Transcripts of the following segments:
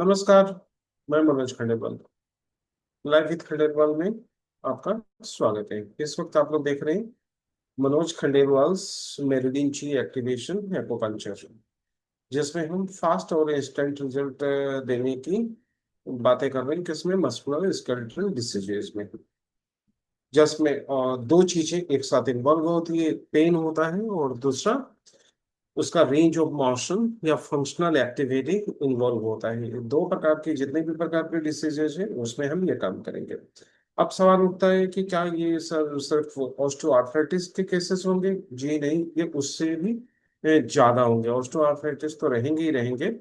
नमस्कार। मैं Manoj Khandelwal, live with Khandelwal में आपका स्वागत है। इस वक्त आप लोग देख रहे हैं मनोज खंडेलवाल मेरिडिन ची एक्टिवेशन एक्वाकल्चर, जिसमें हम फास्ट और इंस्टेंट रिजल्ट देने की बातें कर रहे हैं। किसमें? मस्कुलर स्केलेटल डिसीजेज में, जिसमें दो चीजें एक साथ इन्वॉल्व होती है। पेन होता है और दूसरा उसका रेंज ऑफ मोशन या फंक्शनल एक्टिविटी इन्वॉल्व होता है। ये दो प्रकार के, जितने भी प्रकार के डिसीजेज हैं उसमें हम ये काम करेंगे। अब सवाल उठता है कि क्या ये सर सिर्फ ऑस्टियोआर्थराइटिस के केसेस होंगे? जी नहीं, ये उससे भी ज्यादा होंगे। ऑस्टियोआर्थराइटिस तो रहेंगे ही रहेंगे,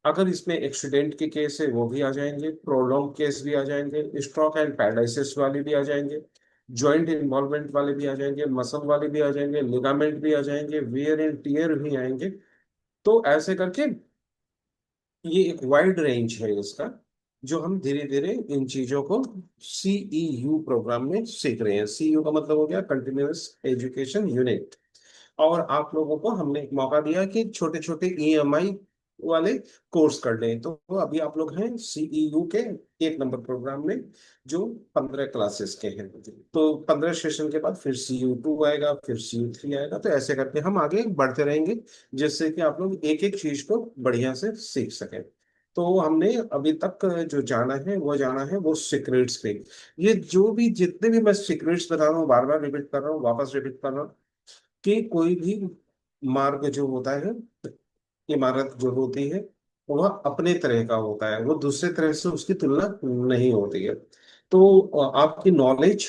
अगर इसमें एक्सीडेंट के केस है वो भी आ जाएंगे, प्रोलॉन्ग केस भी आ जाएंगे, स्ट्रोक एंड पैरालिसिस वाले भी आ जाएंगे, जॉइंट इन्वॉल्वमेंट वाले भी आ जाएंगे, मसल वाले भी आ जाएंगे, लिगामेंट भी आ जाएंगे, वियर एंड टीयर भी आएंगे। तो ऐसे करके ये एक वाइड रेंज है इसका, जो हम धीरे धीरे इन चीजों को सीईयू प्रोग्राम में सीख रहे हैं। सीईयू का मतलब हो गया कंटिन्यूअस एजुकेशन यूनिट। और आप लोगों को हमने एक मौका दिया कि छोटे छोटे ईएमआई वाले कोर्स कर लें। तो अभी आप लोग हैं सीईयू के 1 नंबर प्रोग्राम में, जो 15 क्लासेस के हैं। तो 15 सेशन के बाद फिर CU2 आएगा, फिर CU3 आएगा। तो ऐसे करके हम आगे बढ़ते रहेंगे, जिससे कि आप लोग एक एक चीज को बढ़िया से सीख सकें। तो हमने अभी तक जो जाना है वो जाना है वो सीक्रेट्स पे। ये जो भी जितने भी मैं सीक्रेट्स बता रहा हूँ, बार बार रिपीट कर रहा हूँ, वापस रिपीट कर रहा हूँ, कि कोई भी मार्ग जो होता है, इमारत जो होती है, वह अपने तरह का होता है, वो दूसरे तरह से उसकी तुलना नहीं होती है। तो आपकी नॉलेज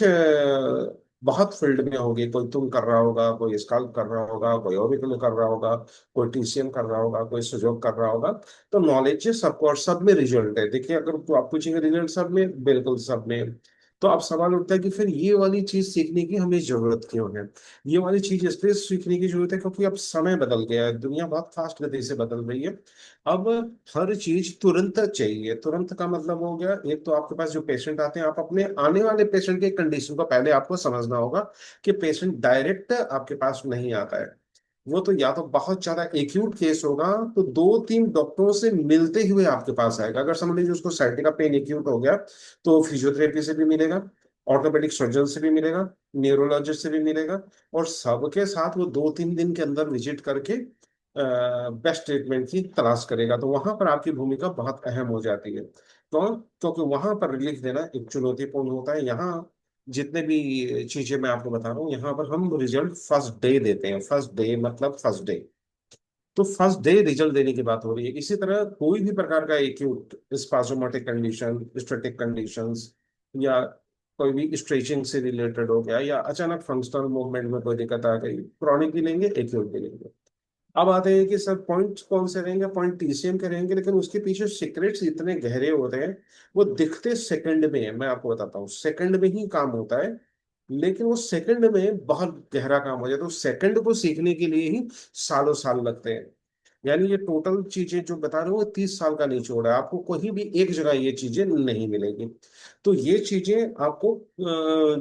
बहुत फील्ड में होगी। कोई तुम कर रहा होगा, कोई स्काल्प कर रहा होगा, कोई ओरिकल कर रहा होगा, कोई TCM कर रहा होगा, कोई सुजोग कर रहा होगा। तो नॉलेज सबको, और सब में रिजल्ट है। देखिए, अगर तो आप पूछेंगे रिजल्ट सब में, बिल्कुल सब में। तो अब सवाल उठता है कि फिर ये वाली चीज सीखने की हमें जरूरत क्यों है? ये वाली चीज इसलिए सीखने की जरूरत है क्योंकि अब समय बदल गया है, दुनिया बहुत फास्ट गति से बदल रही है। अब हर चीज तुरंत चाहिए। तुरंत का मतलब हो गया, एक तो आपके पास जो पेशेंट आते हैं, आप अपने आने वाले पेशेंट के कंडीशन को पहले आपको समझना होगा कि पेशेंट डायरेक्ट आपके पास नहीं आता है। वो तो या तो बहुत ज्यादा एक्यूट केस होगा, तो 2-3 डॉक्टरों से मिलते हुए आपके पास आएगा। अगर समझ लीजिए उसको साइटिका पेन एक्यूट हो गया, तो फिजियोथेरेपी से भी मिलेगा, ऑर्थोपेडिक सर्जन से भी मिलेगा, न्यूरोलॉजिस्ट से भी मिलेगा, और सबके साथ वो 2-3 दिन के अंदर विजिट करके बेस्ट ट्रीटमेंट की तलाश करेगा। तो वहां पर आपकी भूमिका बहुत अहम हो जाती है। तो क्योंकि वहां पर रिलीफ देना एक चुनौतीपूर्ण होता है। यहाँ जितने भी चीजें मैं आपको बता रहा हूँ, यहाँ पर हम रिजल्ट फर्स्ट डे देते हैं। फर्स्ट डे मतलब फर्स्ट डे। तो फर्स्ट डे रिजल्ट देने की बात हो रही है। इसी तरह कोई भी प्रकार का एक्यूट स्पाजोमेटिक कंडीशन, स्टैटिक कंडीशंस, या कोई भी स्ट्रेचिंग से रिलेटेड हो गया, या अचानक फंक्शनल मूवमेंट में कोई दिक्कत आ गई, क्रॉनिक भी लेंगे, एक्यूट भी लेंगे। अब आते हैं कि सर पॉइंट कौन से रहेंगे? पॉइंट TCM के रहेंगे, लेकिन उसके पीछे सीक्रेट्स इतने गहरे होते हैं। वो दिखते सेकंड में है, मैं आपको बताता हूँ, सेकंड में ही काम होता है। लेकिन वो सेकंड में बहुत गहरा काम हो जाता है। तो सेकंड को सीखने के लिए ही सालों साल लगते हैं। यानी ये टोटल चीजें जो बता रहे हो, वो 30 साल का निचोड़ है। आपको कहीं भी एक जगह ये चीजें नहीं मिलेगी। तो ये चीजें आपको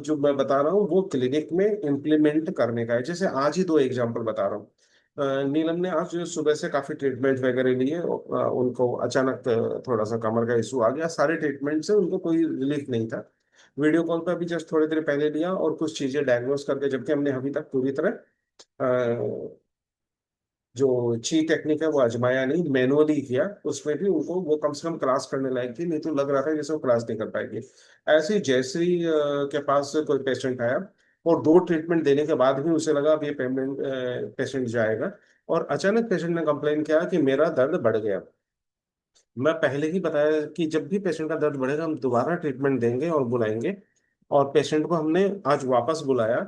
जो मैं बता रहा हूँ वो क्लिनिक में इम्प्लीमेंट करने का है। जैसे आज ही 2 एग्जांपल बता रहा हूँ। नीलम ने आज सुबह से काफी ट्रीटमेंट वगैरह लिए। उनको अचानक थोड़ा सा कमर का इशू आ गया। सारे ट्रीटमेंट से उनको कोई रिलीफ नहीं था। वीडियो कॉल पे अभी जस्ट थोड़ी देर पहले लिया, और कुछ चीजें डायग्नोस करके, जबकि हमने अभी तक पूरी तरह जो ची टेक्निक है वो आजमाया नहीं, मैनुअली किया। उसमें भी उनको वो कम से कम क्लास करने लायक थी, नहीं तो लग रहा था जैसे वो क्लास नहीं कर पाएगी। ऐसे ही जयश्री के पास कोई पेशेंट आया, और 2 ट्रीटमेंट देने के बाद भी उसे लगा अब ये पेमेंट पेशेंट जाएगा। और अचानक पेशेंट ने कंप्लेन किया कि मेरा दर्द बढ़ गया। मैं पहले ही बताया कि जब भी पेशेंट का दर्द बढ़ेगा हम दोबारा ट्रीटमेंट देंगे और बुलाएंगे। और पेशेंट को हमने आज वापस बुलाया,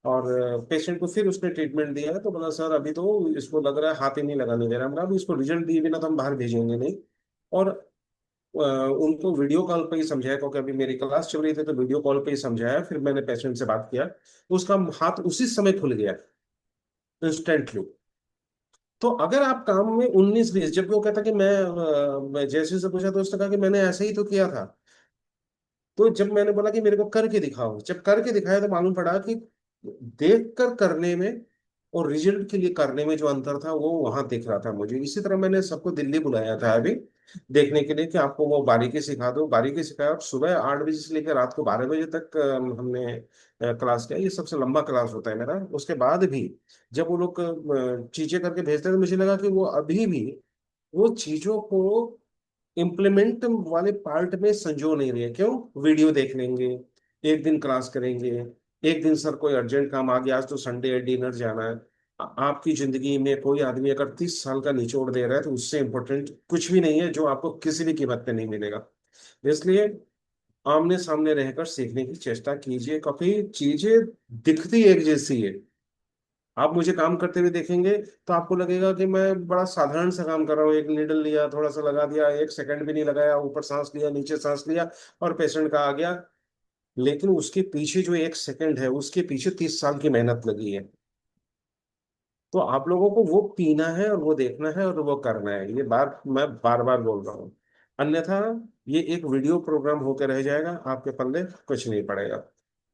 और पेशेंट को फिर उसने ट्रीटमेंट दिया। तो बोला सर अभी तो इसको लग रहा है हाथ ही नहीं लगाने दे रहा। हम अभी इसको रिजल्ट दिए बिना तो हम बाहर भेजेंगे नहीं। और उनको वीडियो कॉल पे ही समझाया, क्योंकि अभी मेरी क्लास चल रही थी, तो वीडियो कॉल पे ही समझाया। फिर मैंने पेशेंट से बात किया, उसका हाथ उसी समय खुल गया, इंस्टेंटली। तो अगर आप काम में 19-20, जबकि वो कहता कि मैं जैसे से पूछा तो उसने कहा कि मैंने ऐसे ही तो किया था। तो जब मैंने बोला कि मेरे को करके दिखाओ, जब करके दिखाया तो मालूम पड़ा कि देख कर करने में और रिजल्ट के लिए करने में जो अंतर था वो वहां दिख रहा था मुझे। इसी तरह मैंने सबको दिल्ली बुलाया था अभी। देखने के लिए कि आपको वो बारीकी सिखा दो, बारीकी सिखाया। और सुबह 8 बजे से लेकर रात को 12 बजे तक हमने क्लास किया। ये सबसे लंबा क्लास होता है मेरा। उसके बाद भी जब वो लोग चीजें करके भेजते हैं तो मुझे लगा कि वो अभी भी वो चीजों को इम्प्लीमेंट वाले पार्ट में संजो नहीं रहे। क्यों? वीडियो देख लेंगे, एक दिन क्लास करेंगे, एक दिन सर कोई अर्जेंट काम आ गया, आज तो संडे है, डिनर जाना है। आपकी जिंदगी में कोई आदमी अगर 30 साल का निचोड़ दे रहा है तो उससे इम्पोर्टेंट कुछ भी नहीं है, जो आपको किसी भी कीमत पे नहीं मिलेगा। इसलिए आमने सामने रहकर सीखने की चेष्टा कीजिए, क्योंकि चीजें दिखती एक जैसी है। आप मुझे काम करते हुए देखेंगे तो आपको लगेगा कि मैं बड़ा साधारण सा काम कर रहा हूँ। एक नीडल लिया, थोड़ा सा लगा दिया, 1 सेकंड भी नहीं लगाया, ऊपर सांस लिया, नीचे सांस लिया, और पेशेंट का आ गया। लेकिन उसके पीछे जो 1 सेकंड है, उसके पीछे 30 साल की मेहनत लगी है। तो आप लोगों को वो पीना है और वो देखना है और वो करना है। ये बात मैं बार बार बोल रहा हूँ। अन्यथा ये एक वीडियो प्रोग्राम होकर रह जाएगा, आपके पल्ले कुछ नहीं पड़ेगा।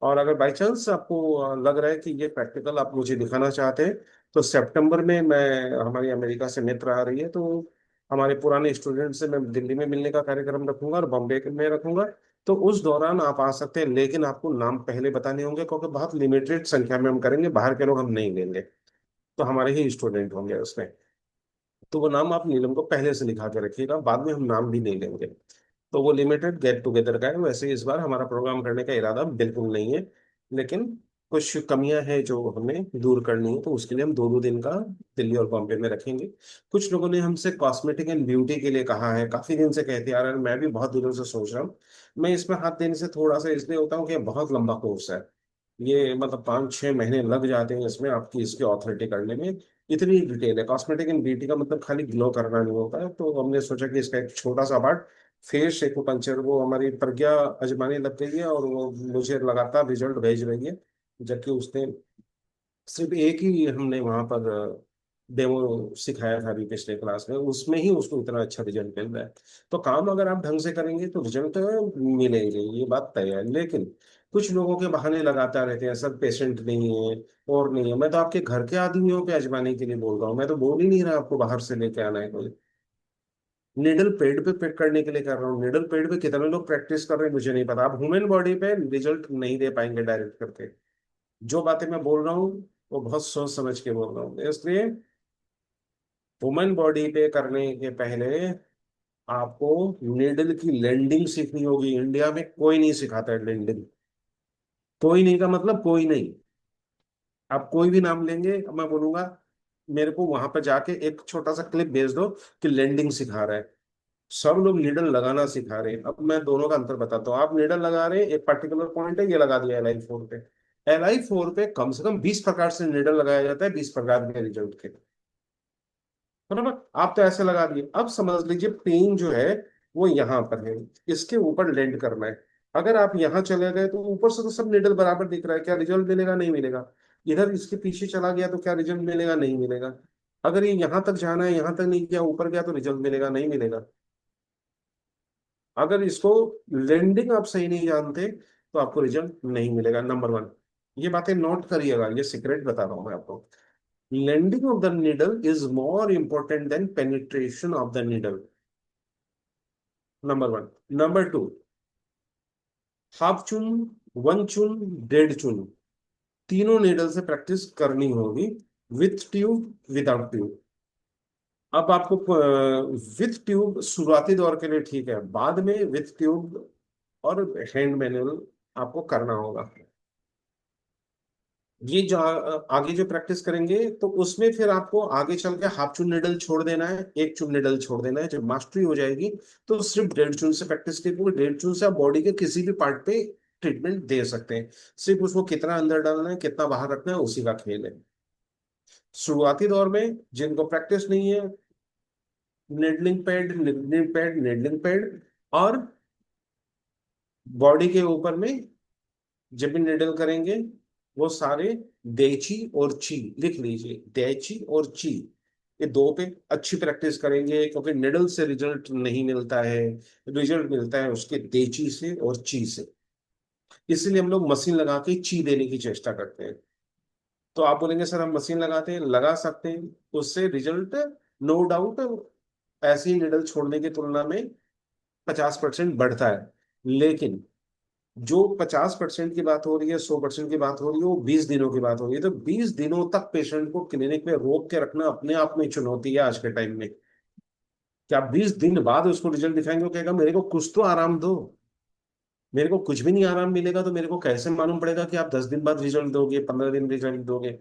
और अगर बाई चांस आपको लग रहा है कि ये प्रैक्टिकल आप मुझे दिखाना चाहते हैं, तो सितंबर में मैं, हमारी अमेरिका से मित्र आ रही है, तो हमारे पुराने स्टूडेंट से मैं दिल्ली में मिलने का कार्यक्रम रखूंगा और बॉम्बे में रखूंगा। तो उस दौरान आप आ सकते हैं, लेकिन आपको नाम पहले बताने होंगे, क्योंकि बहुत लिमिटेड संख्या में हम करेंगे, बाहर के लोग हम नहीं लेंगे। तो हमारे ही स्टूडेंट होंगे उसमें। तो वो नाम आप नीलम को पहले से लिखा के रखिएगा, बाद में हम नाम भी नहीं लेंगे। तो वो लिमिटेड गेट टुगेदर का है। वैसे इस बार हमारा प्रोग्राम करने का इरादा बिल्कुल नहीं है, लेकिन कुछ कमियां हैं जो हमें दूर करनी है, तो उसके लिए हम 2-2 दिन का दिल्ली और बॉम्बे में रखेंगे। कुछ लोगों ने हमसे कॉस्मेटिक एंड ब्यूटी के लिए कहा है, काफी दिन से कहते आ रहे हैं, मैं भी बहुत दिनों से सोच रहा हूँ। मैं इसमें हाथ देने से थोड़ा सा इसलिए होता हूँ कि ये बहुत लंबा कोर्स है। ये मतलब 5-6 महीने लग जाते हैं इसमें, आपकी इसकी ऑथोरिटी करने में। इतनी डिटेल है। कॉस्मेटिक एंड ब्यूटी का मतलब खाली ग्लो करना नहीं होता है। तो हमने सोचा कि इसका एक छोटा सा पार्ट, फेस एक्यूपंक्चर, वो हमारी प्रज्ञा आजमाने लग गई है और वो मुझे लगातार रिजल्ट भेज रही है। जबकि उसने सिर्फ एक ही हमने वहां पर डेमो सिखाया था अभी पिछले क्लास में, उसमें ही उसको इतना अच्छा रिजल्ट मिल रहा है। तो काम अगर आप ढंग से करेंगे तो रिजल्ट मिलेंगे, ये बात तय है। लेकिन कुछ लोगों के बहाने लगाता रहते हैं, सर पेशेंट नहीं है और नहीं है। मैं तो आपके घर के आदमियों पे आजमाने के लिए बोल रहा हूँ, मैं तो बोल ही नहीं रहा आपको बाहर से लेके आना है कोई। निडल पेड पे पिक करने के लिए कर रहा हूँ। निडल पेड पे कितने लोग प्रैक्टिस कर रहे हैं मुझे नहीं पता। आप ह्यूमन बॉडी पे रिजल्ट नहीं दे पाएंगे डायरेक्ट करके। जो बातें मैं बोल रहा हूँ वो बहुत सोच समझ के बोल रहा हूँ। इसलिए ह्यूमन बॉडी पे करने के पहले आपको निडल की लैंडिंग सीखनी होगी। इंडिया में कोई नहीं सिखाता है लैंडिंग। कोई नहीं का मतलब कोई नहीं। आप कोई भी नाम लेंगे, मैं बोलूंगा मेरे को वहां पर जाके एक छोटा सा क्लिप भेज दो कि लैंडिंग सिखा रहा है। सब लोग नीडल लगाना सिखा रहे हैं। अब मैं दोनों का अंतर बताता हूँ। आप नीडल लगा रहे हैं, एक पर्टिकुलर पॉइंट है, ये लगा दिया LI4 पे। LI4 पे कम से कम 20 प्रकार से नीडल लगाया जाता है, 20 प्रकार के रिजल्ट के। बराबर? आप तो ऐसे लगा दिए। अब समझ लीजिए पेन जो है वो यहाँ पर है, इसके ऊपर लैंड करना है। अगर आप यहाँ चले गए तो ऊपर से तो सब नीडल बराबर दिख रहा है, क्या रिजल्ट मिलेगा? नहीं मिलेगा। इधर इसके पीछे चला गया तो क्या रिजल्ट मिलेगा? नहीं मिलेगा। अगर ये यहाँ तक जाना है, यहाँ तक नहीं गया, ऊपर गया, तो रिजल्ट मिलेगा? नहीं मिलेगा। अगर इसको लैंडिंग आप सही नहीं जानते तो आपको रिजल्ट नहीं मिलेगा। नंबर वन, ये बातें नोट करिएगा, ये सीक्रेट बता रहा हूं मैं आपको। Landing of the needle is more important than penetration of the needle. Number one. Number two, half चुन, वन चुन, डेढ़ चुन, तीनों नीडल से प्रैक्टिस करनी होगी, विथ ट्यूब, विदाउट ट्यूब। अब आपको विथ ट्यूब शुरुआती दौर के लिए ठीक है, बाद में विथ ट्यूब और हैंड मैनुअल आपको करना होगा। ये जो आगे जो प्रैक्टिस करेंगे तो उसमें फिर आपको आगे चल के हाफ चून निडल छोड़ देना है, एक चून निडल छोड़ देना है। जब मास्टरी हो जाएगी तो सिर्फ डेढ़ चून से प्रैक्टिस कीजिए। डेढ़ चून से आप बॉडी के किसी भी पार्ट पे ट्रीटमेंट दे सकते हैं। सिर्फ उसको कितना अंदर डालना है, कितना बाहर रखना है, उसी का खेल है। शुरुआती दौर में जिनको प्रैक्टिस नहीं है, needling pad, needling pad, needling pad, और बॉडी के ऊपर में जब भी निडल करेंगे वो सारे देची और ची लिख लीजिए। देची और ची, ये दो पे अच्छी प्रैक्टिस करेंगे, क्योंकि निडल से रिजल्ट नहीं मिलता है। रिजल्ट मिलता है उसके देची से और ची से। इसलिए हम लोग मशीन लगा के ची देने की चेष्टा करते हैं। तो आप बोलेंगे सर हम मशीन लगाते हैं, लगा सकते हैं, उससे रिजल्ट नो डाउट ऐसे ही निडल छोड़ने की तुलना में 50% बढ़ता है। लेकिन जो 50% की बात हो रही है, 100% की बात हो रही है, वो 20 दिनों की बात हो रही है। तो 20 दिनों तक पेशेंट को क्लिनिक में रोक के रखना अपने आप में चुनौती है आज के टाइम में। कि आप 20 दिन बाद उसको रिजल्ट दिखाएंगे, वो कहेगा मेरे को कुछ तो आराम दो। मेरे को कुछ भी नहीं आराम मिलेगा तो मेरे को कैसे मालूम पड़ेगा कि आप 10 दिन बाद रिजल्ट दोगे, 15 दिन रिजल्ट दोगे।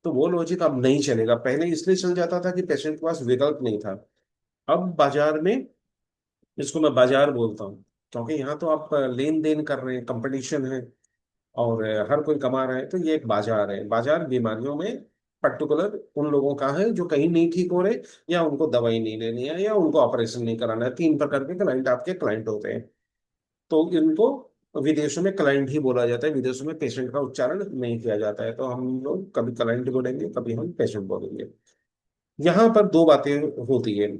तो वो लॉजिक अब नहीं चलेगा। पहले इसलिए चल जाता था कि पेशेंट के पास विकल्प नहीं था। अब बाजार में, इसको मैं बाजार बोलता हूँ क्योंकि यहाँ तो आप लेन देन कर रहे हैं, कंपटीशन है, और हर कोई कमा रहा है। तो ये एक बाजार है। बाजार बीमारियों में पर्टिकुलर उन लोगों का है जो कहीं नहीं ठीक हो रहे, या उनको दवाई नहीं लेनी है, या उनको ऑपरेशन नहीं कराना है। 3 प्रकार के क्लाइंट आपके क्लाइंट होते हैं। तो इनको विदेशों में क्लाइंट ही बोला जाता है, विदेशों में पेशेंट का उच्चारण नहीं किया जाता है। तो हम लोग कभी क्लाइंट बोलेंगे, कभी हम पेशेंट बोलेंगे। यहाँ पर दो बातें होती है।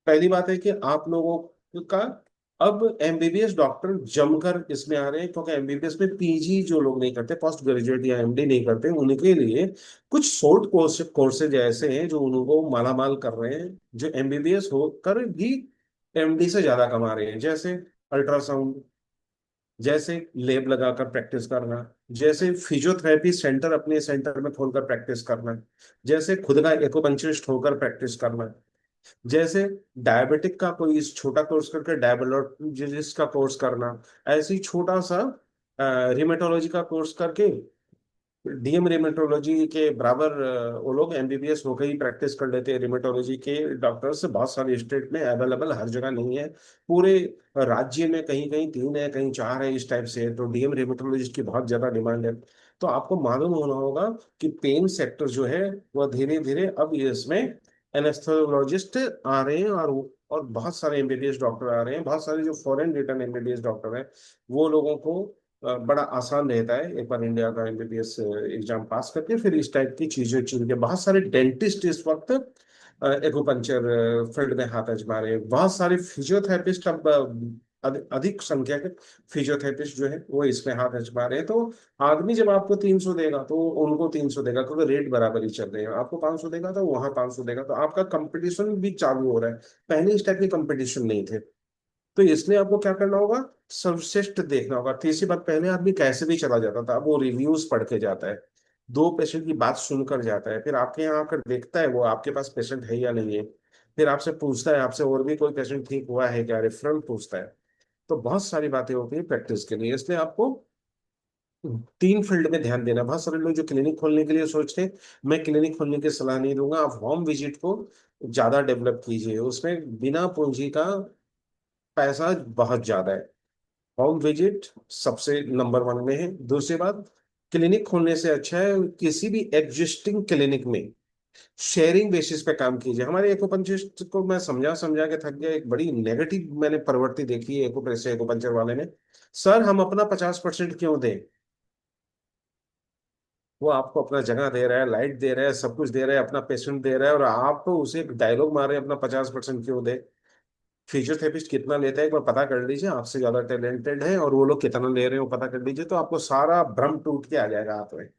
पहली बात है कि आप लोगों का अब एमबीबीएस डॉक्टर जमकर इसमें आ रहे हैं, क्योंकि एमबीबीएस में पीजी जो लोग नहीं करते, पोस्ट ग्रेजुएट या एमडी नहीं करते, उनके लिए कुछ शॉर्ट कोर्सेज ऐसे हैं जो उनको मालामाल कर रहे हैं, जो एमबीबीएस होकर भी एमडी से ज्यादा कमा रहे हैं। जैसे अल्ट्रासाउंड, जैसे लेब लगाकर प्रैक्टिस करना, जैसे फिजियोथेरेपी सेंटर अपने सेंटर में खोलकर प्रैक्टिस करना, जैसे खुद का एक्यूपंक्चरिस्ट होकर प्रैक्टिस करना, जैसे डायबिटिक का कोई छोटा कोर्स करके डायबिटोलॉजिस्ट का कोर्स करना, ऐसे ही छोटा सा रिमेटोलॉजी का कोर्स करके डीएम रिमेटोलॉजी के बराबर वो लोग एमबीबीएस होकर ही प्रैक्टिस कर लेते हैं। रिमेटोलॉजी के डॉक्टर्स बहुत सारे स्टेट में अवेलेबल, हर जगह नहीं है। पूरे राज्य में कहीं कहीं 3 है, कहीं 4 है, इस टाइप से है। तो डीएम रिमेटोलॉजिस्ट की बहुत ज्यादा डिमांड है। तो आपको मालूम होना होगा कि पेन सेक्टर जो है वह धीरे धीरे अब इसमें एनेस्थेसियोलॉजिस्ट आ रहे हैं, और बहुत सारे एमबीबीएस डॉक्टर आ रहे हैं। बहुत सारे जो फॉरेन रिटर्न एमबीबीएस डॉक्टर हैं, वो लोगों को बड़ा आसान रहता है एक बार इंडिया का एमबीबीएस एग्जाम पास करके फिर इस टाइप की चीजें चुन के। बहुत सारे डेंटिस्ट इस वक्त एक्यूपंक्चर फील्ड में हाथ आजमा रहे हैं। बहुत सारे फिजियोथेरेपिस्ट अब अधिक संख्या के फिजियोथेरेपिस्ट जो है वो इसमें हाथ आजमा रहे हैं। तो आदमी जब आपको 300 देगा तो उनको 300 देगा, क्योंकि रेट बराबर ही चल रहे हैं। आपको 500 देगा तो वहां 500 देगा। तो आपका कंपटीशन भी चालू हो रहा है। पहले इस टाइप के कंपटीशन नहीं थे। तो इसलिए आपको क्या करना होगा, सर्वश्रेष्ठ देखना होगा। तीसरी बात, पहले आदमी कैसे भी चला जाता था, अब वो रिव्यूज पढ़ के जाता है, 2 पेशेंट की बात सुनकर जाता है, फिर आपके यहाँ आकर देखता है वो आपके पास पेशेंट है या नहीं है, फिर आपसे पूछता है आपसे और भी कोई पेशेंट ठीक हुआ है क्या, रेफरल पूछता है। तो बहुत सारी बातें होती है प्रैक्टिस के लिए। इसलिए आपको 3 फील्ड में ध्यान देना। बहुत सारे लोग जो क्लिनिक खोलने के लिए सोचते हैं, मैं क्लिनिक खोलने की सलाह नहीं दूंगा। आप होम विजिट को ज्यादा डेवलप कीजिए, उसमें बिना पूंजी का पैसा बहुत ज्यादा है। होम विजिट सबसे नंबर 1 में है। दूसरी बात, क्लिनिक खोलने से अच्छा है किसी भी एग्जिस्टिंग क्लिनिक में शेयरिंग बेसिस पे काम कीजिए। हमारे एक्यूपंक्चरिस्ट को मैं समझा समझा के थक गया। एक बड़ी नेगेटिव मैंने प्रवृत्ति देखी है एक्यूपंक्चर वाले में। सर हम अपना 50% क्यों दें? वो आपको अपना जगह दे रहा है, लाइट दे रहा है, सब कुछ दे रहा है, अपना पेशेंट दे रहा है, और आप तो उसे एक डायलॉग मार रहे हैं अपना 50% क्यों दे? फिजियोथेरेपिस्ट कितना लेता है एक बार पता कर लीजिए, आपसे ज्यादा टैलेंटेड है, और वो लोग कितना ले रहे हो पता कर लीजिए, तो आपको सारा भ्रम टूट के आ जाएगा हाथ में।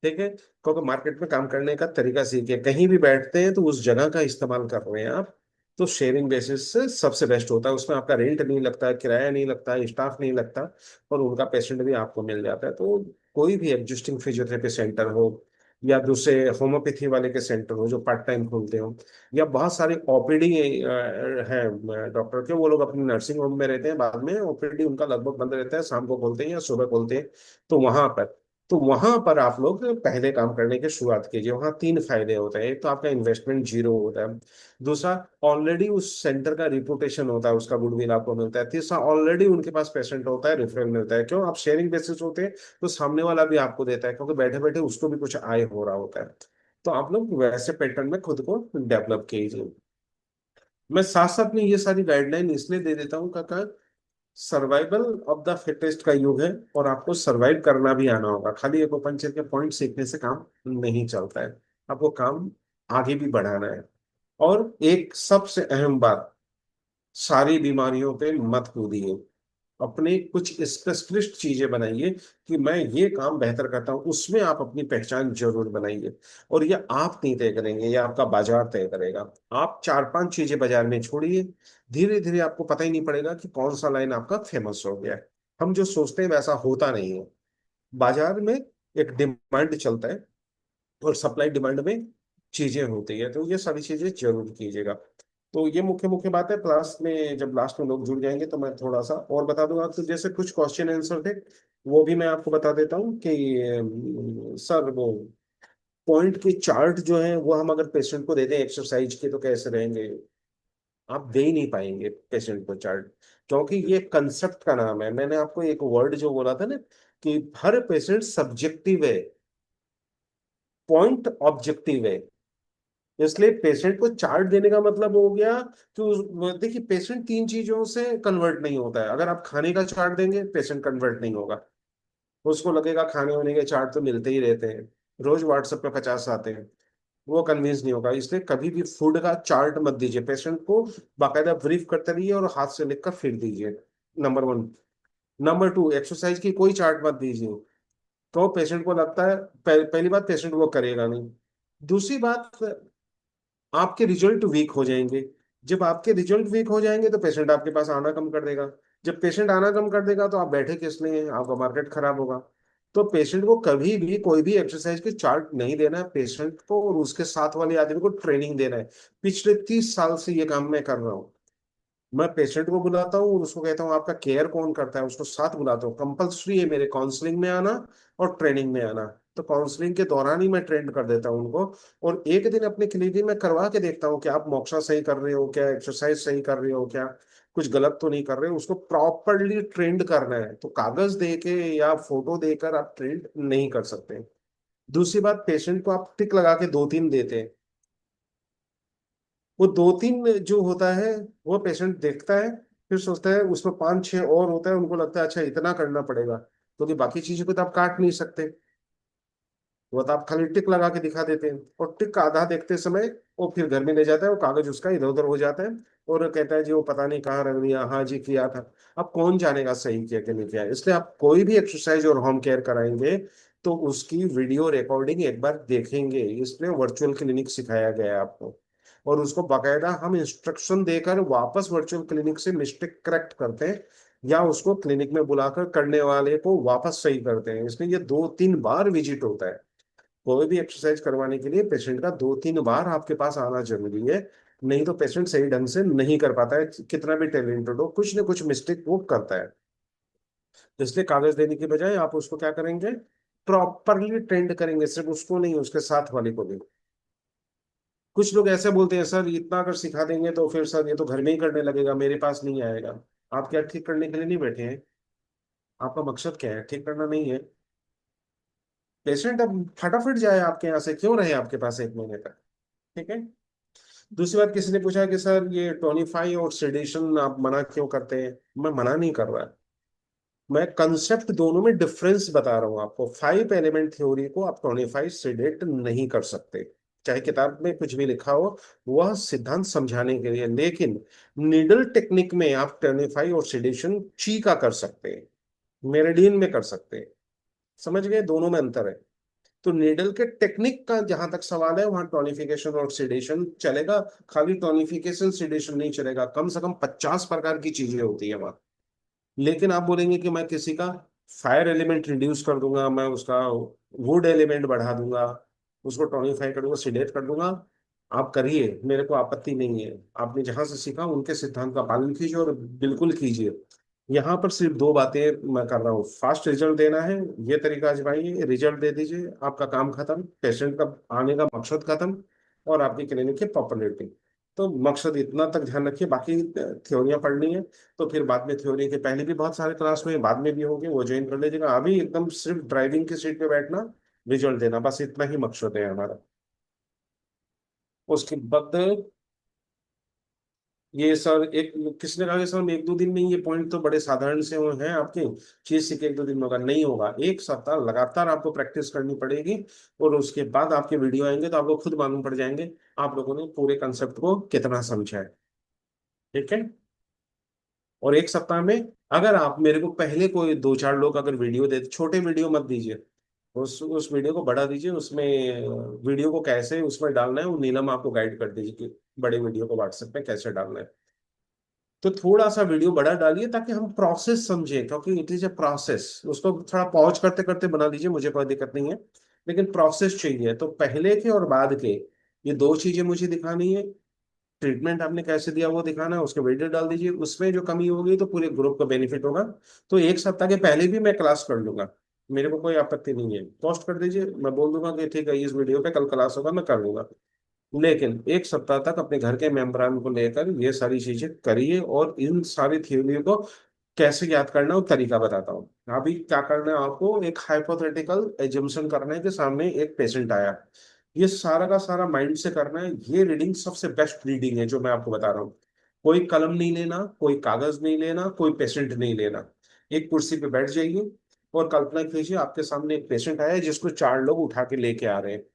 ठीक है, क्योंकि मार्केट में काम करने का तरीका सीखिए। कहीं भी बैठते हैं तो उस जगह का इस्तेमाल कर रहे हैं आप, तो शेयरिंग बेसिस से सबसे बेस्ट होता है। उसमें आपका रेंट नहीं लगता, किराया नहीं लगता, स्टाफ नहीं लगता, और उनका पेशेंट भी आपको मिल जाता है। तो कोई भी एग्जिस्टिंग फिजियोथेरेपी सेंटर हो, या दूसरे होम्योपैथी वाले के सेंटर हो जो पार्ट टाइम खोलते हो, या बहुत सारे ओपीडी है डॉक्टर के, वो लोग अपनी नर्सिंग होम में रहते हैं, बाद में ओपीडी उनका लगभग बंद रहता है, शाम को खोलते हैं या सुबह खोलते हैं। तो वहां पर आप लोग पहले काम करने की शुरुआत कीजिए। वहां 3 फायदे होते हैं। एक तो आपका इन्वेस्टमेंट जीरो होता है। दूसरा, ऑलरेडी उस सेंटर का रिपुटेशन होता है, उसका गुडविल आपको मिलता है। तीसरा, ऑलरेडी उनके पास पेशेंट होता है, रेफरल मिलता है। क्यों? आप शेयरिंग बेसिस होते हैं तो सामने वाला भी आपको देता है, क्योंकि बैठे बैठे उसको भी कुछ आय हो रहा होता है। तो आप लोग वैसे पैटर्न में खुद को डेवलप कीजिए। मैं साथ साथ में ये सारी गाइडलाइन इसलिए दे देता हूँ काका, सर्वाइवल ऑफ द फिटेस्ट का युग है, और आपको सरवाइव करना भी आना होगा। खाली एक्यूपंक्चर के पॉइंट सीखने से काम नहीं चलता है। आपको काम आगे भी बढ़ाना है। और एक सबसे अहम बात, सारी बीमारियों पे मत कूदिए। अपने कुछ स्पेशलिस्ट चीजें बनाइए कि मैं ये काम बेहतर करता हूँ, उसमें आप अपनी पहचान जरूर बनाइए। और ये आप नहीं तय करेंगे, ये आपका बाजार तय करेगा। आप चार पांच चीजें बाजार में छोड़िए, धीरे धीरे आपको पता ही नहीं पड़ेगा कि कौन सा लाइन आपका फेमस हो गया है। हम जो सोचते हैं वैसा होता नहीं है। बाजार में एक डिमांड चलता है, और सप्लाई डिमांड में चीजें होती है, तो ये सारी चीजें जरूर कीजिएगा। तो ये मुख्य मुख्य बात है। क्लास में जब लास्ट में लोग जुड़ जाएंगे तो मैं थोड़ा सा और बता दूंगा। तो जैसे कुछ क्वेश्चन आंसर थे, वो भी मैं आपको बता देता हूँ कि सर वो पॉइंट के चार्ट जो है वो हम अगर पेशेंट को दे दें एक्सरसाइज के तो कैसे रहेंगे? आप दे ही नहीं पाएंगे पेशेंट को चार्ट, क्योंकि ये कंसेप्ट का नाम है। मैंने आपको एक वर्ड जो बोला था ना, कि हर पेशेंट सब्जेक्टिव है, पॉइंट ऑब्जेक्टिव है। इसलिए पेशेंट को चार्ट देने का मतलब हो गया कि देखिए पेशेंट तीन चीजों से कन्वर्ट नहीं होता है। अगर आप खाने का चार्ट देंगे पेशेंट कन्वर्ट नहीं होगा, उसको लगेगा खाने होने के चार्ट तो मिलते ही रहते हैं, रोज व्हाट्सएप पे 50 आते हैं, वो कन्विंस नहीं होगा। इसलिए कभी भी फूड का चार्ट मत दीजिए पेशेंट को, बाकायदा ब्रीफ करते रहिए और हाथ से लिखकर फिर दीजिए। Number one. Number to, exercise की कोई चार्ट मत दीजिए, तो पेशेंट को लगता है पहली बात पेशेंट वो करेगा नहीं। दूसरी बात, आपके रिजल्ट वीक हो जाएंगे। जब आपके रिजल्ट वीक हो जाएंगे तो पेशेंट आपके पास आना कम कर देगा। जब पेशेंट आना कम कर देगा तो आप बैठे किस लिए? आपका मार्केट खराब होगा। तो पेशेंट को कभी भी कोई भी एक्सरसाइज की चार्ट नहीं देना है, पेशेंट को और उसके साथ वाले आदमी को ट्रेनिंग देना है। पिछले 30 साल से ये काम मैं कर रहा हूँ। मैं पेशेंट को बुलाता हूँ और उसको कहता हूँ आपका केयर कौन करता है, उसको साथ बुलाता हूँ। कंपलसरी है मेरे काउंसलिंग में आना और ट्रेनिंग में आना। तो काउंसलिंग के दौरान ही मैं ट्रेंड कर देता हूँ उनको। और एक दिन अपने क्लिनिक में करवा के देखता हूँ कि आप मोक्सा सही कर रहे हो क्या, एक्सरसाइज सही कर रहे हो क्या, कुछ गलत तो नहीं कर रहे हो। उसको प्रॉपरली ट्रेंड करना है, तो कागज दे के या फोटो देकर आप ट्रेंड नहीं कर सकते। दूसरी बात, पेशेंट को आप टिक लगा के दो तीन देते हैं, वो दो तीन जो होता है वो पेशेंट देखता है, फिर सोचता है उसमें पांच छह और होता है, उनको लगता है अच्छा इतना करना पड़ेगा, क्योंकि बाकी चीजों को तो आप काट नहीं सकते। वो तो आप खाली टिक लगा के दिखा देते हैं, और टिक का आधा देखते समय वो फिर घर में ले जाता है, वो कागज उसका इधर उधर हो जाता है, और कहता है जी वो पता नहीं कहाँ रख दिया, हाँ जी किया था। अब कौन जानेगा सही किया कि नहीं किया? इसलिए आप कोई भी एक्सरसाइज और होम केयर कराएंगे तो उसकी वीडियो रिकॉर्डिंग एक बार देखेंगे। इसलिए वर्चुअल क्लिनिक सिखाया गया है आपको, और उसको बाकायदा हम इंस्ट्रक्शन देकर वापस वर्चुअल क्लिनिक से मिस्टेक करेक्ट करते हैं, या उसको क्लिनिक में बुलाकर करने वाले को वापस सही करते हैं। इसलिए ये दो तीन बार विजिट होता है। कोई भी एक्सरसाइज करवाने के लिए पेशेंट का दो तीन बार आपके पास आना जरूरी है। नहीं तो पेशेंट सही ढंग से नहीं कर पाता है, कितना भी टैलेंटेड हो कुछ ना कुछ मिस्टेक वो करता है। इसलिए कागज देने की बजाय आप उसको क्या करेंगे, प्रॉपरली ट्रेंड करेंगे, सिर्फ उसको नहीं उसके साथ वाले को भी। कुछ लोग ऐसे बोलते हैं सर इतना अगर सिखा देंगे तो फिर सर ये तो घर में ही करने लगेगा, मेरे पास नहीं आएगा। आप क्या ठीक करने के लिए नहीं बैठे हैं? आपका मकसद क्या है? ठीक करना नहीं है। पेशेंट अब फटाफट जाए आपके यहाँ से, क्यों रहे आपके पास एक महीने तक? ठीक है। दूसरी बात, किसी ने पूछा कि सर ये टोनिफाई और सेडेशन आप मना क्यों करते हैं? मैं मना नहीं कर रहा, मैं कंसेप्ट दोनों में डिफरेंस बता रहा हूँ आपको। फाइव एलिमेंट थ्योरी को आप टोनिफाई सेडेट नहीं कर सकते, चाहे किताब में कुछ भी लिखा हो, वह सिद्धांत समझाने के लिए। लेकिन नीडल टेक्निक में आप टोनिफाई और सेडेशन ची का कर सकते हैं, मेरिडियन में कर सकते हैं। समझ गए? दोनों में अंतर है। तो नीडल के टेक्निक का जहां तक सवाल है, वहां टोनिफिकेशन और सिडेशन चलेगा। खाली टोनिफिकेशन सिडेशन नहीं चलेगा, कम से कम 50 प्रकार की चीजें होती है वहां। लेकिन आप बोलेंगे कि मैं किसी का फायर एलिमेंट रिड्यूस कर दूंगा, मैं उसका वुड एलिमेंट बढ़ा दूंगा, उसको टोनिफाई कर दूंगा, सिडेट कर दूंगा, आप करिए, मेरे को आपत्ति नहीं है। आपने जहां से सीखा उनके सिद्धांत का पालन कीजिए और बिल्कुल कीजिए। यहाँ पर सिर्फ दो बातें मैं कर रहा हूँ, फास्ट रिजल्ट देना है, ये तरीका आजमाइए, रिजल्ट दे दीजिए, आपका काम खत्म, पेशेंट का आने का मकसद खत्म, और आपकी क्लिनिक की पॉपुलैरिटी। तो मकसद इतना तक ध्यान रखिए। बाकी थ्योरियां पढ़नी है तो फिर बाद में, थ्योरी के पहले भी बहुत सारे क्लास में बाद में भी होंगे, वो ज्वाइन कर लीजिएगा। अभी एकदम सिर्फ ड्राइविंग की सीट पे बैठना, रिजल्ट देना, बस इतना ही मकसद है हमारा। उसके बाद ये सर एक किसने कहा कि सर एक दो दिन में ये पॉइंट तो बड़े साधारण से वो हैं आपके, चीज सीखे एक दो दिन में होगा? नहीं होगा, एक सप्ताह लगातार आपको प्रैक्टिस करनी पड़ेगी, और उसके बाद आपके वीडियो आएंगे तो आपको खुद मालूम पड़ जाएंगे आप लोगों ने पूरे कंसेप्ट को कितना समझा है। ठीक है। और एक सप्ताह में अगर आप मेरे को पहले कोई दो चार लोग अगर वीडियो दे, छोटे वीडियो मत दीजिए, उस वीडियो को बढ़ा दीजिए, उसमें वीडियो को कैसे उसमें डालना है वो नीलम आपको गाइड कर दीजिए कि बड़े वीडियो को व्हाट्सएप पे कैसे डालना है। तो थोड़ा सा वीडियो बड़ा डालिए ताकि हम प्रोसेस समझे, क्योंकि इट इज ए प्रोसेस। उसको थोड़ा पॉज करते करते बना लीजिए, मुझे कोई दिक्कत नहीं है, लेकिन प्रोसेस चाहिए। तो पहले के और बाद के ये दो चीजें मुझे दिखानी है। ट्रीटमेंट आपने कैसे दिया वो दिखाना है, उसके वीडियो डाल दीजिए। उसमें जो कमी होगी तो पूरे ग्रुप को बेनिफिट होगा। तो एक सप्ताह के पहले भी मैं क्लास कर लूंगा, मेरे को कोई आपत्ति नहीं है। पोस्ट कर दीजिए, मैं बोल दूंगा कि ठीक है इस वीडियो पे कल क्लास होगा, मैं कर लूंगा। लेकिन एक सप्ताह तक अपने घर के मेंबरान को लेकर ये सारी चीजें करिए, और इन सारी थ्योरी को कैसे याद करना है वो तरीका बताता हूँ। अभी क्या करना है आपको, एक हाइपोथेटिकल एजम्पशन करना है कि सामने एक पेशेंट आया। ये सारा का सारा माइंड से करना है। ये रीडिंग सबसे बेस्ट रीडिंग है जो मैं आपको बता रहा हूँ। कोई कलम नहीं लेना, कोई कागज नहीं लेना, कोई पेशेंट नहीं लेना। एक कुर्सी पे बैठ जाइए और कल्पना कीजिए आपके सामने एक पेशेंट आया है जिसको चार लोग उठा के लेके आ रहे हैं।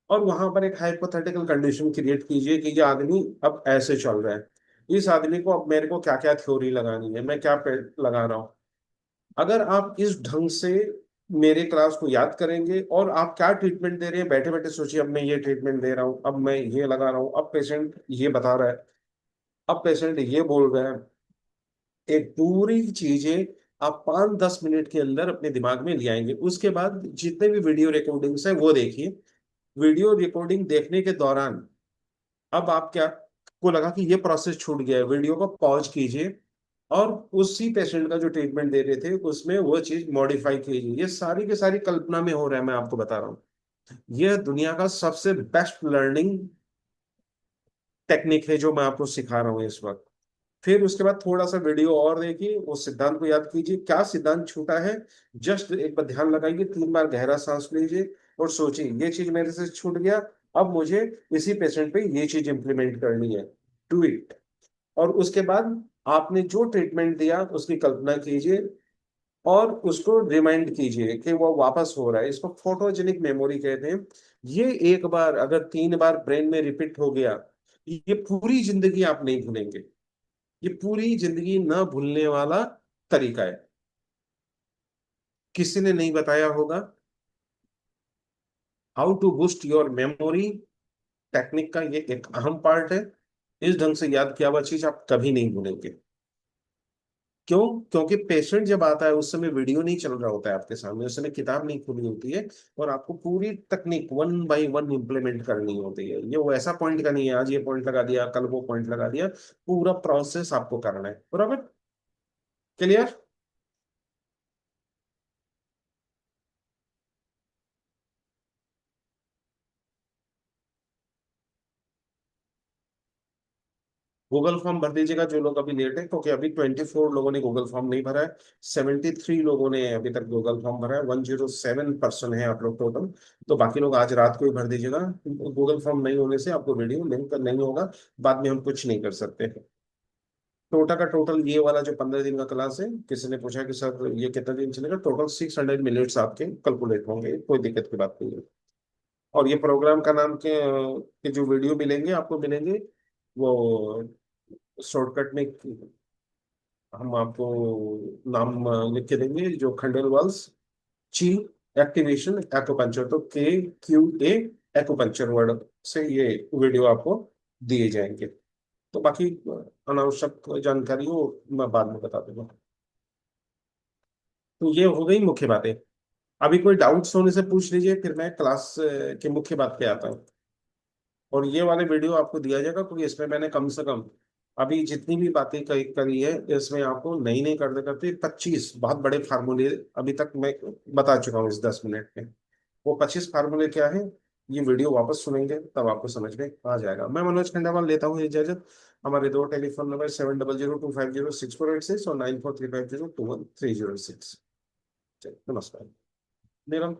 और वहां पर एक हाइपोथेटिकल कंडीशन क्रिएट कीजिए कि ये आदमी अब ऐसे चल रहा है। इस आदमी को अब मेरे को क्या क्या थ्योरी लगानी है, मैं क्या लगा रहा हूँ। अगर आप इस ढंग से मेरे क्लास को याद करेंगे और आप क्या ट्रीटमेंट दे रहे हैं बैठे बैठे सोचिए, अब मैं ये ट्रीटमेंट दे रहा हूँ, अब मैं ये लगा रहा हूँ, अब पेशेंट ये बता रहा है, अब पेशेंट ये बोल रहा है। एक पूरी चीजें आप 5-10 मिनट के अंदर अपने दिमाग में ले आएंगे। उसके बाद जितने भी वीडियो रिकॉर्डिंग्स हैं वो देखिए। वीडियो रिकॉर्डिंग देखने के दौरान अब आप क्या को लगा कि ये प्रोसेस छूट गया है, वीडियो को पॉज कीजिए और उसी पेशेंट का जो ट्रीटमेंट दे रहे थे उसमें वो चीज मॉडिफाई कीजिए। ये सारी की सारी कल्पना में हो रहा है, मैं आपको बता रहा हूँ। ये दुनिया का सबसे बेस्ट लर्निंग टेक्निक है जो मैं आपको सिखा रहा हूँ इस वक्त। फिर उसके बाद थोड़ा सा वीडियो और देखिए, उस सिद्धांत को याद कीजिए क्या सिद्धांत छूटा है। जस्ट एक बार ध्यान लगाइए, 3 बार गहरा सांस लीजिए और सोचिए ये चीज मेरे से छूट गया, अब मुझे इसी पेशेंट पे ये चीज इंप्लीमेंट करनी है। Do it. और उसके बाद आपने जो ट्रीटमेंट दिया उसकी कल्पना कीजिए और उसको रिमाइंड कीजिए कि वो वापस हो रहा है। इसको फोटोजेनिक मेमोरी कहते हैं। ये एक बार अगर 3 बार ब्रेन में रिपीट हो गया, ये पूरी जिंदगी आप नहीं भूलेंगे। ये पूरी जिंदगी ना भूलने वाला तरीका है। किसी ने नहीं बताया होगा। How to boost your memory technique का ये एक अहम पार्ट है। इस ढंग से याद किया हुआ चीज आप कभी नहीं भूलेंगे। क्यों? क्योंकि पेशेंट जब आता है उस समय वीडियो नहीं चल रहा होता है आपके सामने, उस समय किताब नहीं खुली होती है, और आपको पूरी तकनीक 1 बाय 1 इम्प्लीमेंट करनी होती है। ये वो ऐसा पॉइंट का नहीं है आज ये पॉइंट लगा दिया कल वो पॉइंट लगा दिया। पूरा प्रोसेस आपको करना है, बराबर? क्लियर? गूगल फॉर्म भर दीजिएगा जो लोग अभी लेट है, क्योंकि अभी 24 लोगों ने गूगल फॉर्म नहीं भरा है। 73 लोगों ने अभी तक गूगल फॉर्म भरा है। 107 पर्सन है आप लोग टोटल। तो बाकी लोग आज रात को ही भर दीजिएगा। गूगल फॉर्म नहीं होने से आपको वीडियो लिंक नहीं होगा, बाद में हम कुछ नहीं कर सकते। टोटल का टोटल ये वाला जो 15 दिन का क्लास है, किसी ने पूछा कि सर ये कितना दिन चलेगा, टोटल 600 मिनट्स आपके कैलकुलेट होंगे, कोई दिक्कत की बात नहीं है। और ये प्रोग्राम का नाम के जो वीडियो मिलेंगे आपको मिलेंगे, वो शॉर्टकट में हम आपको नाम लिख के देंगे, जो खंडेलवाल्स ची एक्टिवेशन एक्यूपंक्चर, तो KQA एक्यूपंक्चर वर्ड से ये वीडियो आपको दिए जाएंगे। तो बाकी अनावश्यक जानकारी हो मैं बाद में बता दूंगा। तो ये हो गई मुख्य बातें। अभी कोई डाउट्स होने से पूछ लीजिए, फिर मैं क्लास के मुख्य बात पे आता हूँ। और ये वाले वीडियो आपको दिया जाएगा क्योंकि इसमें मैंने कम से कम अभी जितनी भी बातें करी है, इसमें आपको नई नई करते करते 25 बहुत बड़े फार्मूले अभी तक मैं बता चुका हूँ इस 10 मिनट में। वो 25 फार्मूले क्या है, ये वीडियो वापस सुनेंगे तब आपको समझ में आ जाएगा। मैं मनोज खंडावाल लेता हूँ इजाजत। हमारे दो टेलीफोन नंबर 7002506486 और 9435021306। नमस्कार। निरम।